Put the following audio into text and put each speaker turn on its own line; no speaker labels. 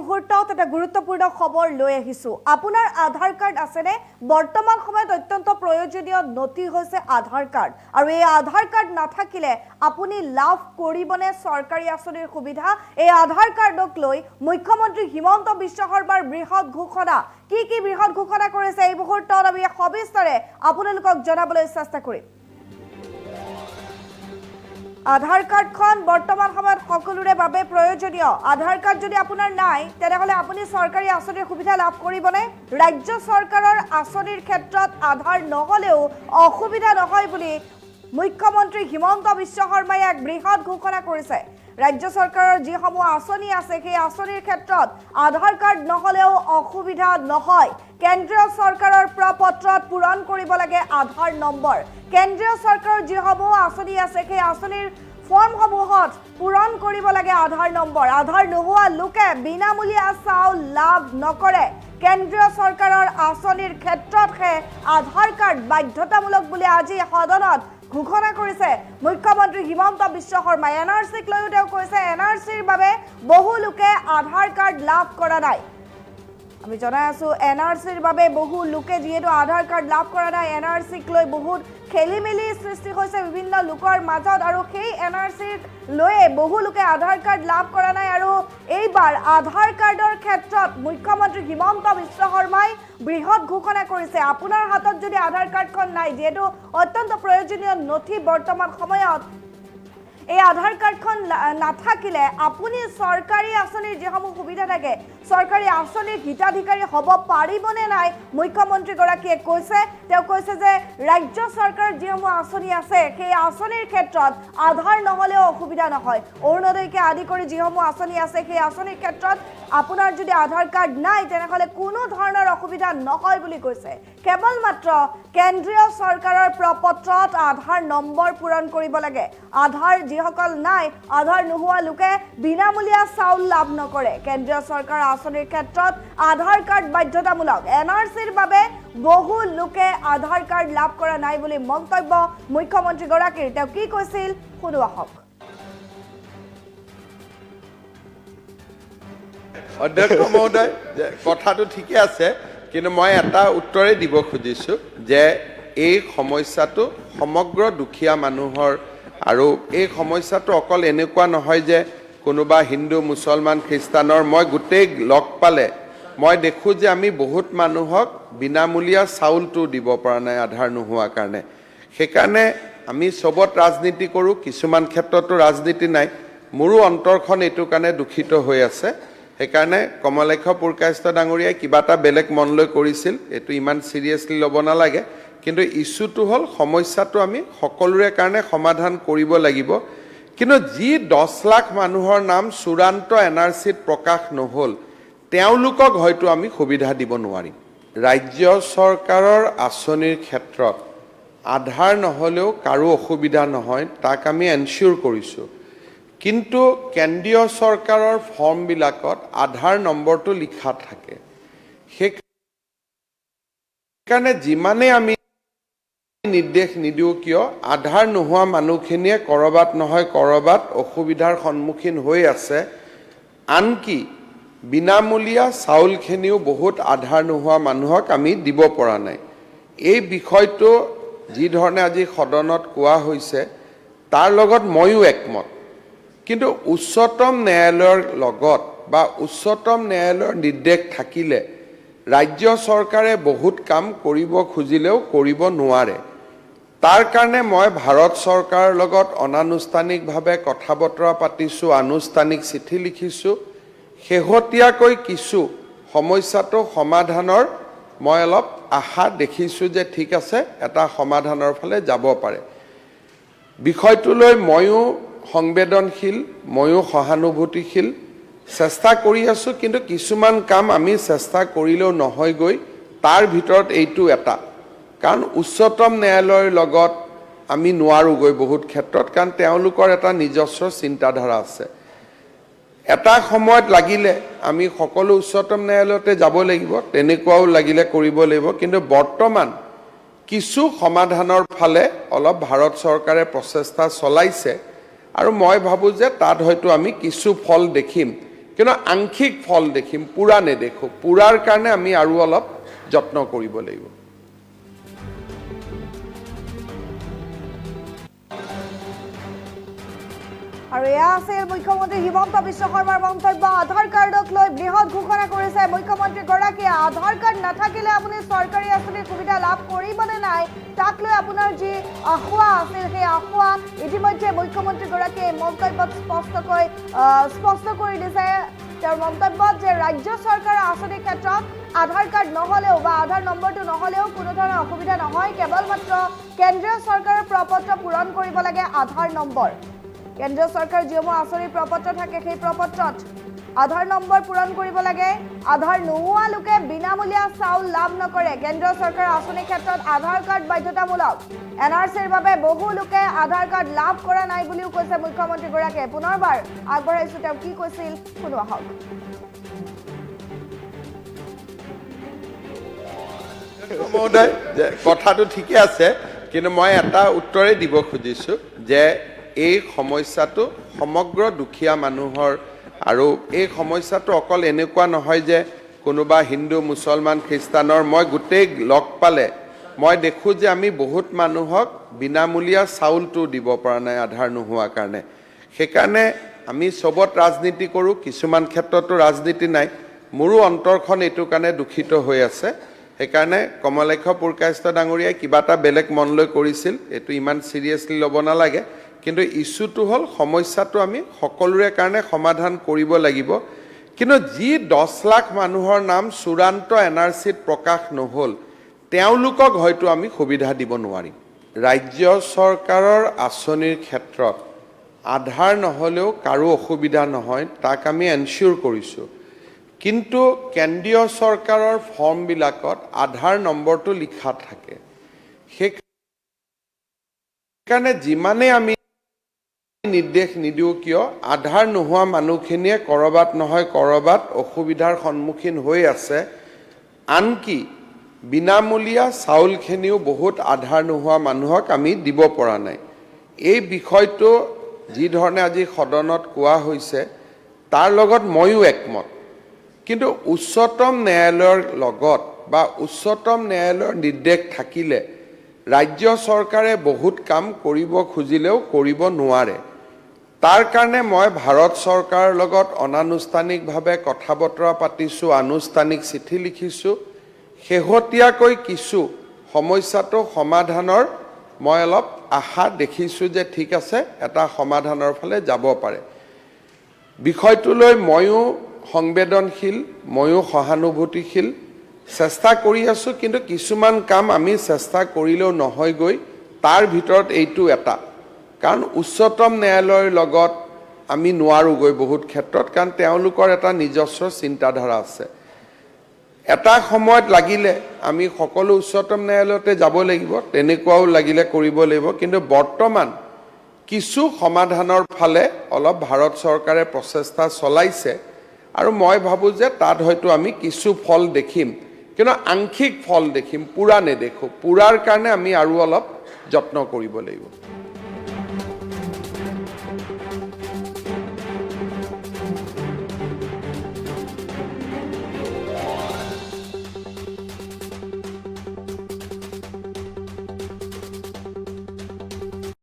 মুহূৰ্তত এটা গুৰুত্বপূৰ্ণ খবৰ লৈ আহিছো আপোনাৰ আধাৰ কাৰ্ড আছেনে বৰ্তমান সময়ত অত্যন্ত প্ৰয়োজনীয় নথি হৈছে আধাৰ কাৰ্ড আৰু এই আধাৰ কাৰ্ড নাথাকিলে আপুনি লাভ কৰিবনে চৰকাৰী আঁচনিৰ সুবিধা এই আধাৰ কাৰ্ডক লৈ মুখ্যমন্ত্ৰী হিমন্ত বিশ্ব শৰ্মাৰ বৃহৎ ঘোষণা কি বৃহৎ ঘোষণা কৰিছে এই মুহূৰ্তত আমি সবিস্তাৰে আপোনালোকক জনাবলৈ চেষ্টা কৰিম আধাৰ কাৰ্ডখন বৰ্তমান সময়ত সকলোৰে বাবে প্ৰয়োজনীয় আধাৰ কাৰ্ড যদি আপোনাৰ নাই তেনেহলে আপুনি চৰকাৰী আঁচনিৰ সুবিধা লাভ কৰিবনে ৰাজ্য চৰকাৰৰ আঁচনিৰ ক্ষেত্ৰত আধাৰ নহলেও অসুবিধা নহয় বুলি মুখ্যমন্ত্ৰী হিমন্ত বিশ্ব শৰ্মাই এক বৃহৎ ঘোষণা কৰিছে ৰাজ্য চৰকাৰৰ যিসমূহ আঁচনি আছে সেই আঁচনিৰ ক্ষেত্ৰত আধাৰ কাৰ্ড নহলেও অসুবিধা নহয় কেন্দ্ৰীয় চৰকাৰৰ প্ৰপত্ৰত পূৰণ কৰিব লাগে আধাৰ নম্বৰ কেন্দ্ৰীয় চৰকাৰৰ যিসমূহ আঁচনি আছে সেই আঁচনিৰ ফৰ্মসমূহত পূৰণ কৰিব লাগে আধাৰ নম্বৰ আধাৰ নোহোৱা লোকে বিনামূলীয়া চাউল লাভ নকৰে কেন্দ্ৰীয় চৰকাৰৰ আঁচনিৰ ক্ষেত্ৰতহে আধাৰ কাৰ্ড বাধ্যতামূলক বুলি আজি সদনত ঘোষণা কৰিছে মুখ্যমন্ত্ৰী হিমন্ত বিশ্ব শৰ্মাই এনআৰচিক লৈও তেওঁ কৈছে এনআৰচিৰ বাবে বহু লোকে আধাৰ কাৰ্ড লাভ কৰা নাই আমি জনাই আছো এনআৰচিৰ বাবে বহু লোকে যেহেতু আধাৰ কাৰ্ড লাভ কৰা নাই এনআৰচিক লৈ বহুত খেলিমেলি সৃষ্টি হৈছে বিভিন্ন লোকৰ মাজত আৰু সেই এনআৰচিক লৈ বহু লোকে আধাৰ কাৰ্ড লাভ কৰা নাই আৰু এইবাৰ আধাৰ কাৰ্ডৰ ক্ষেত্ৰত মুখ্যমন্ত্ৰী হিমন্ত বিশ্ব শৰ্মাই বৃহৎ ঘোষণা কৰিছে আপোনাৰ হাতত যদি আধাৰ কাৰ্ডখন নাই যেহেতু অত্যন্ত প্ৰয়োজনীয় নথি বৰ্তমান সময়ত এই আধাৰ কাৰ্ডখন নাথাকিলে আপুনি চৰকাৰী আঁচনিৰ যিসমূহ সুবিধা থাকে চৰকাৰী আঁচনিৰ হিতাধিকাৰী হ'ব পাৰিবনে নাই মুখ্যমন্ত্ৰী গৰাকীয়ে কৈছে তেওঁ কৈছে যে ৰাজ্য চৰকাৰৰ যিসমূহ আঁচনি আছে সেই আঁচনিৰ ক্ষেত্ৰত আধাৰ নহলেও অসুবিধা নহয় অৰুণোদয়কে আদি কৰি যিসমূহ আঁচনি আছে সেই আঁচনিৰ ক্ষেত্ৰত আপোনাৰ যদি আধাৰ কাৰ্ড নাই তেনেহলে কোনো ধৰণৰ অসুবিধা নহয় বুলি কৈছে কেৱল মাত্ৰ কেন্দ্ৰীয় চৰকাৰৰ প্ৰপত্ৰত আধাৰ নম্বৰ পূৰণ কৰিব লাগে আধাৰ যিসকল নাই আধাৰ নোহোৱা লোকে বিনামূলীয়া চাউল লাভ নকৰে কেন্দ্ৰীয় চৰকাৰৰ আঁচনিৰ ক্ষেত্ৰত আধাৰ কাৰ্ড বাধ্যতামূলক এনআৰচিৰ বাবে বহু লোকে আধাৰ কাৰ্ড লাভ কৰা নাই বুলি মন্তব্য মুখ্যমন্ত্ৰী গৰাকীৰ তেওঁ কি কৈছিল শুনো আহক
অধ্যক্ষ মহোদয় কথাটো ঠিকে আছে কিন্তু মই এটা উত্তৰে দিব খুজিছো যে এই সমস্যাটো সমগ্ৰ দুখীয়া মানুহৰ আৰু এই সমস্যাটো অকল এনেকুৱা নহয় যে কোনোবা হিন্দু মুছলমান খ্ৰীষ্টানৰ মই গোটেই লগ পালে মই দেখো যে আমি বহুত মানুহক বিনামূলীয়া চাউলটো দিব পৰা নাই আধাৰ নোহোৱাৰ কাৰণে সেইকাৰণে আমি সবত ৰাজনীতি কৰোঁ কিছুমান ক্ষেত্ৰতো ৰাজনীতি নাই মোৰো অন্তৰখন এইটো কাৰণে দুখিত হৈ আছে সেইকাৰণে কমলেশ পুৰকায়স্থ ডাঙৰীয়াই কিবা এটা বেলেগ মন লৈ কৰিছিল এইটো ইমান সিৰিয়াসলি ল'ব নালাগে কিন্তু ইস্যুটো হ'ল সমস্যাটো আমি সকলোৰে কাৰণে সমাধান কৰিব লাগিব কিন্তু যি 10 লাখ মানুহৰ নাম চূড়ান্ত এনআৰচিত প্ৰকাশ নহল তেওঁলোকক হয়তো আমি সুবিধা দিব নোৱাৰিম ৰাজ্য চৰকাৰৰ আঁচনিৰ ক্ষেত্ৰত আধাৰ নহলেও কাৰো অসুবিধা নহয় তাক আমি এনশিওৰ কৰিছো কিন্তু কেন্দ্ৰীয় চৰকাৰৰ ফৰ্মবিলাকত আধাৰ নম্বৰটো লিখা থাকে সেইকাৰণে যিমানে আমি নিৰ্দেশ নিদিও কিয় আধাৰ নোহোৱা মানুহখিনিয়ে কৰবাত নহয় কৰবাত অসুবিধাৰ সন্মুখীন হৈ আছে আনকি বিনামূলীয়া চাউলখিনিও বহুত আধাৰ নোহোৱা মানুহক আমি দিব পৰা নাই এই বিষয়টো যি ধৰণে আজি সদনত কোৱা হৈছে তাৰ লগত ময়ো একমত কিন্তু উচ্চতম ন্যায়ালয়ৰ লগত বা উচ্চতম ন্যায়ালয়ৰ নিৰ্দেশ থাকিলে ৰাজ্য চৰকাৰে বহুত কাম কৰিব খুজিলেও কৰিব নোৱাৰে তাৰ কাৰণে মই ভাৰত চৰকাৰৰ লগত অনানুষ্ঠানিকভাৱে কথা বতৰা পাতিছো আনুষ্ঠানিক চিঠি লিখিছো শেহতীয়াকৈ কিছু সমস্যাটো সমাধানৰ মই অলপ আশা দেখিছো যে ঠিক আছে এটা সমাধানৰ ফালে যাব পাৰে বিষয়টোলৈ ময়ো সংবেদনশীল ময়ো সহানুভূতিশীল চেষ্টা কৰি আছো কিন্তু কিছুমান কাম আমি চেষ্টা কৰিলেও নহয় গৈ তাৰ ভিতৰত এইটো এটা কাৰণ উচ্চতম ন্যায়ালয়ৰ লগত আমি নোৱাৰো গৈ বহুত ক্ষেত্ৰত কাৰণ তেওঁলোকৰ এটা নিজস্ব চিন্তাধাৰা আছে এটা সময়ত লাগিলে আমি সকলো উচ্চতম ন্যায়ালয়তে যাব লাগিব তেনেকুৱাও লাগিলে কৰিব লাগিব কিন্তু বৰ্তমান কিছু সমাধানৰ ফালে অলপ ভাৰত চৰকাৰে প্ৰচেষ্টা চলাইছে আৰু মই ভাবো যে তাত হয়তো আমি কিছু ফল দেখিম কিন্তু আংশিক ফল দেখিম, পুৰা নেদেখোঁ। পুৰাৰ কাৰণে আমি আৰু অলপ যত্ন কৰিব লাগিব।
আৰু এয়া আছিল মুখ্যমন্ত্ৰী হিমন্ত বিশ্ব শৰ্মাৰ মন্তব্য। আধাৰ কাৰ্ডক লৈ বৃহৎ ঘোষণা কৰিছে মুখ্যমন্ত্ৰীগৰাকীয়ে। আধাৰ কাৰ্ড নাথাকিলে আপুনি চৰকাৰী আঁচনিৰ সুবিধা লাভ কৰিবনে নাই, তাক লৈ আপোনাৰ যি আশা আছিল, সেই আশা ইতিমধ্যে মুখ্যমন্ত্ৰীগৰাকীয়ে মন্তব্যত স্পষ্ট কৰি দিছে। তেওঁৰ মন্তব্যত যে ৰাজ্য চৰকাৰৰ আঁচনিৰ ক্ষেত্ৰত আধাৰ কাৰ্ড নহ'লেও বা আধাৰ নম্বৰটো নহ'লেও কোনো ধৰণৰ অসুবিধা নহয়, কেৱল মাত্ৰ কেন্দ্ৰীয় চৰকাৰৰ প্ৰপত্ৰ পূৰণ কৰিব লাগে আধাৰ নম্বৰ। কেন্দ্ৰীয় চৰকাৰৰ যিসমূহ আঁচনিৰ প্ৰপত্ৰ থাকে সেই প্ৰপত্ৰত আধাৰ নম্বৰ পূৰণ কৰিব লাগে। আধাৰ নোহোৱা লোকে বিনামূলীয়া চাউল লাভ নকৰে। কেন্দ্ৰীয় চৰকাৰৰ আঁচনিৰ ক্ষেত্ৰত আধাৰ কাৰ্ড বাধ্যতামূলক। NRCৰ বাবে বহু লোকে আধাৰ কাৰ্ড লাভ কৰা নাই বুলিও কৈছে মুখ্যমন্ত্ৰীগৰাকীয়ে। পুনৰবাৰ আগবঢ়াইছো তেওঁ কি কৈছিল, শুনো আহক।
মহোদয়, কথাটো ঠিকে আছে, কিন্তু মই এটা উত্তৰে দিব খুজিছোঁ যে এই সমস্যাটো সমগ্ৰ দুখীয়া মানুহৰ, আৰু এই সমস্যাটো অকল এনেকুৱা নহয় যে কোনোবা হিন্দু, মুছলমান, খ্ৰীষ্টানৰ। মই গোটেই লগ পালে মই দেখোঁ যে আমি বহুত মানুহক বিনামূলীয়া চাউলটো দিব পৰা নাই আধাৰ নোহোৱাৰ কাৰণে। সেইকাৰণে আমি চবত ৰাজনীতি কৰোঁ, কিছুমান ক্ষেত্ৰতো ৰাজনীতি নাই। মোৰো অন্তৰখন এইটো কাৰণে দূষিত হৈ আছে। সেইকাৰণে কমলাক্ষ পুৰকায়স্থ ডাঙৰীয়াই কিবা এটা বেলেগ মন লৈ কৰিছিল, এইটো ইমান চিৰিয়াছলি ল'ব নালাগে। কিন্তু ইছ্যুটো হ'ল সমস্যাটো আমি সকলোৰে কাৰণে সমাধান কৰিব লাগিব। কিন্তু যি 10 লাখ মানুহৰ নাম চূড়ান্ত NRCত প্ৰকাশ নহ'ল, তেওঁলোকক হয়তো আমি সুবিধা দিব নোৱাৰিম। ৰাজ্য চৰকাৰৰ আঁচনিৰ ক্ষেত্ৰত আধাৰ নহ'লেও কাৰো অসুবিধা নহয়, তাক আমি এনচিয়ৰ কৰিছোঁ। কিন্তু কেন্দ্ৰীয় চৰকাৰৰ ফৰ্মবিলাকত আধাৰ নম্বৰটো লিখা থাকে। সেইকাৰণে যিমানে আমি নিৰ্দেশ নিদিওঁ কিয়, আধাৰ নোহোৱা মানুহখিনিয়ে ক'ৰবাত নহয় ক'ৰবাত অসুবিধাৰ সন্মুখীন হৈ আছে। আনকি বিনামূলীয়া চাউলখিনিও বহুত আধাৰ নোহোৱা মানুহক আমি দিব পৰা নাই। এই বিষয়টো যি ধৰণে আজি সদনত কোৱা হৈছে তাৰ লগত ময়ো একমত। কিন্তু উচ্চতম ন্যায়ালয়ৰ লগত বা উচ্চতম ন্যায়ালয়ৰ নিৰ্দেশ থাকিলে ৰাজ্য চৰকাৰে বহুত কাম কৰিব খুজিলেও কৰিব নোৱাৰে। তাৰ কাৰণে মই ভাৰত চৰকাৰৰ লগত অনানুষ্ঠানিকভাৱে কথা বতৰা পাতিছোঁ, আনুষ্ঠানিক চিঠি লিখিছোঁ। শেহতীয়াকৈ কিছু সমস্যাটো সমাধানৰ মই অলপ আশা দেখিছোঁ যে ঠিক আছে, এটা সমাধানৰ ফালে যাব পাৰে। বিষয়টোলৈ ময়ো সংবেদনশীল, ময়ো সহানুভূতিশীল, চেষ্টা কৰি আছোঁ। কিন্তু কিছুমান কাম আমি চেষ্টা কৰিলেও নহয়গৈ, তাৰ ভিতৰত এইটো এটা। কাৰণ উচ্চতম ন্যায়ালয়ৰ লগত আমি নোৱাৰোঁগৈ বহুত ক্ষেত্ৰত, কাৰণ তেওঁলোকৰ এটা নিজস্ব চিন্তাধাৰা আছে। এটা সময়ত লাগিলে আমি সকলো উচ্চতম ন্যায়ালয়তে যাব লাগিব, তেনেকুৱাও লাগিলে কৰিব লাগিব। কিন্তু বৰ্তমান কিছু সমাধানৰ ফালে অলপ ভাৰত চৰকাৰে প্ৰচেষ্টা চলাইছে, আৰু মই ভাবোঁ যে তাত হয়তো আমি কিছু ফল দেখিম, কিন্তু আংশিক ফল দেখিম, পুৰা নেদেখোঁ। পুৰাৰ কাৰণে আমি আৰু অলপ যত্ন কৰিব লাগিব।